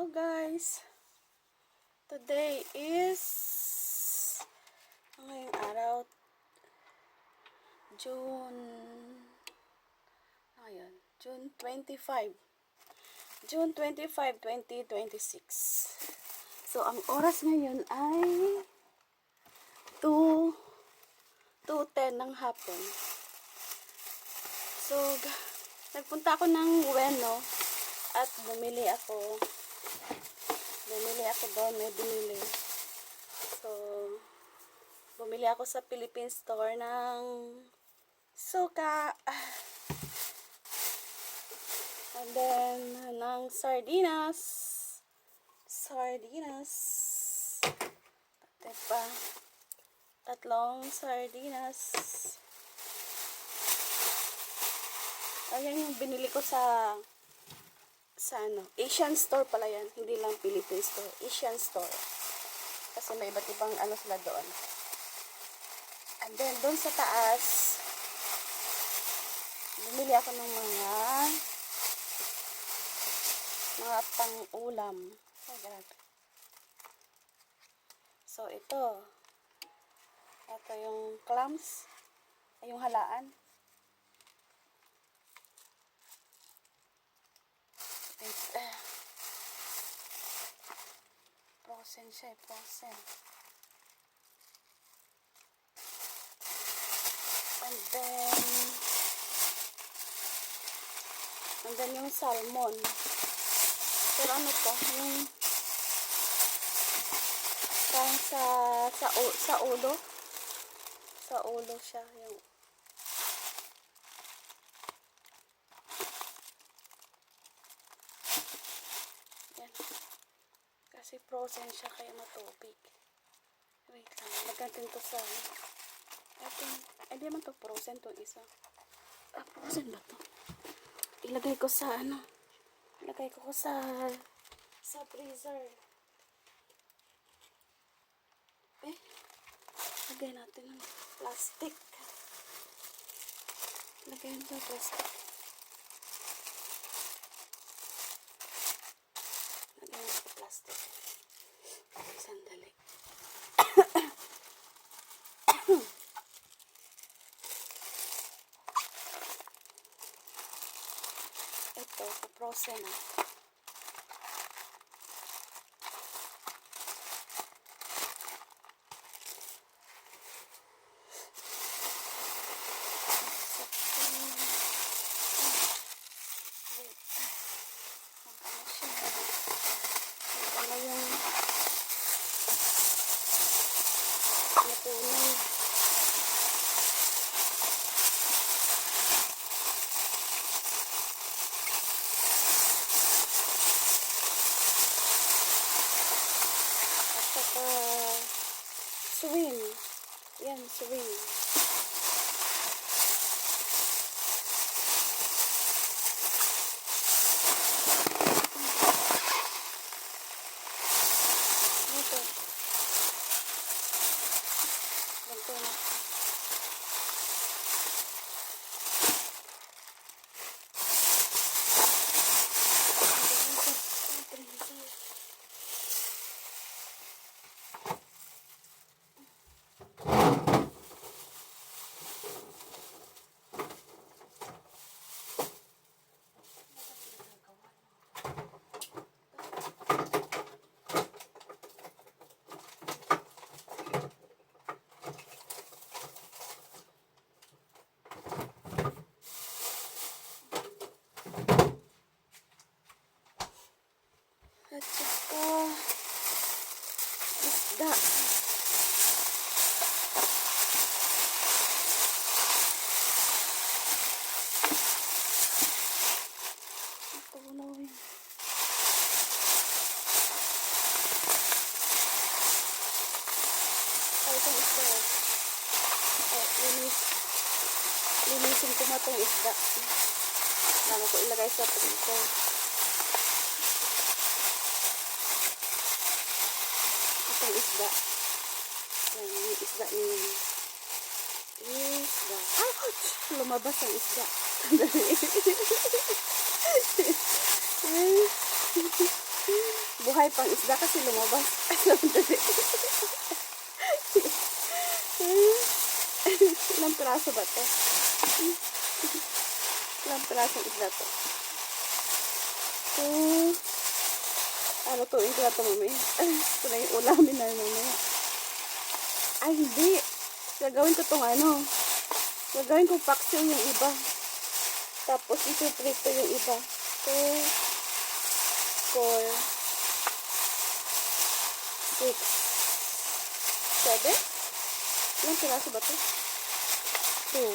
Hello guys, today is ngayong araw June 25 2026. So ang oras ngayon ay 2:10 ng hapon. So nagpunta ako ng Ueno at bumili ako doon, may binili. So bumili ako sa Philippine store ng suka, and then ng sardinas, diba? Tatlong sardinas. Ayan yung binili ko sa Asian store pala yan, hindi lang Philippine store, Asian store. Kasi may iba't ibang sila doon. And then doon sa taas, bumili ako ng mga pang-ulam. Oh God. So ito yung clams, ay yung halaan. Frozen siya, frozen. And then yung salmon. Pero ano to, yung parang sa ulo siya, yung yan. Kasi frozen siya kaya matubig. Wait lang, nagkantin to sa ay di man to frozen to isa. Frozen ba to? Ilagay ko sa freezer. Lagay natin ng plastic. Lagay natin ng plastic. Lagay natin ng plastic. Sandali. Ito, frozen na. Swim. Yan, swim. Ito. Ganito na. At saka isda. Ito na yun. Itong isda. Linisin ko na itong isda. Lalo ko ilagay sa freezer. Isda. Yan, yung isda niya. Isda. Lumabas ang isda. Buhay pang isda kasi lumabas. Ilang piraso ba to? Ilang pirasong isda to? Lutuin ko na ito mamaya. Ito na yung ulamin na mamaya. Ay, hindi. Gagawin ko itong Gagawin kong paksiw yung iba. Tapos isuprito yung iba. 2, 4, 6, 7? Ilang piraso ba ito? 2,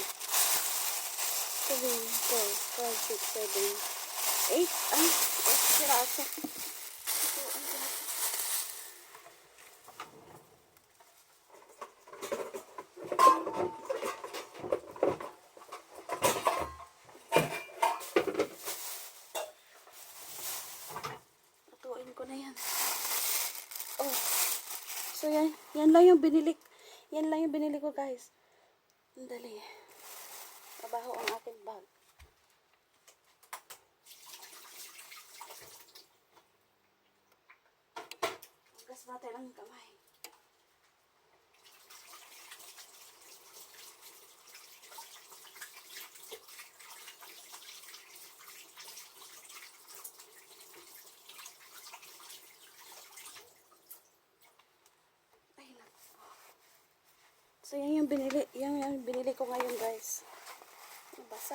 3, 4, 5, 6, 7, 8. Ay, 8 piraso. Lutuin ko na yan. Oh. So yan lang yung binili. Yan lang yung binili ko, guys. Dali. Mabaho ang aking bag. Hugas natin ang kamay. So, yan yung binili ko ngayon, guys. Nabasa,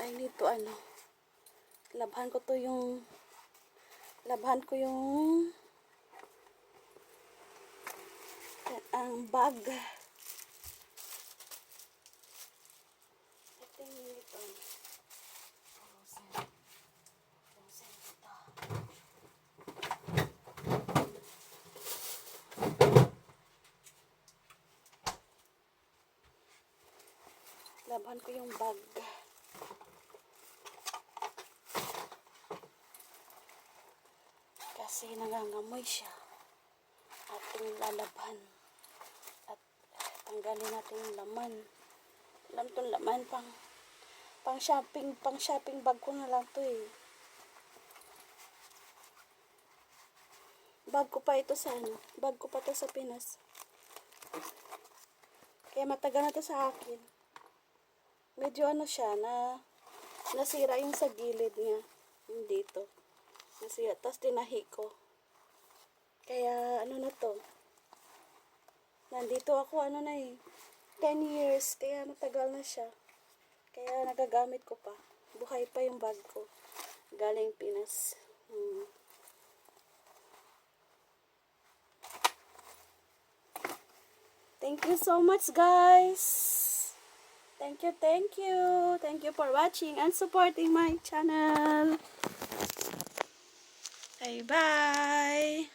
I need to, labhan ko yung ang bag. I think ito. Laban ko yung bag. Kasi nangangamoy siya. Ating lalaban. At tanggalin natin yung laman. Alam itong laman pang shopping bag ko na lang to eh. Bag ko pa ito sa Bag ko pa to sa Pinas. Kaya matagal na to sa akin. Medyo siya nasira yung sa gilid niya. Yung dito. Nasira. Tapos tinahi ko. Kaya na to. Nandito ako 10 years. Kaya matagal na siya. Kaya nagagamit ko pa. Buhay pa yung bag ko. Galing Pinas. Thank you so much, guys. Thank you. Thank you for watching and supporting my channel. Bye-bye.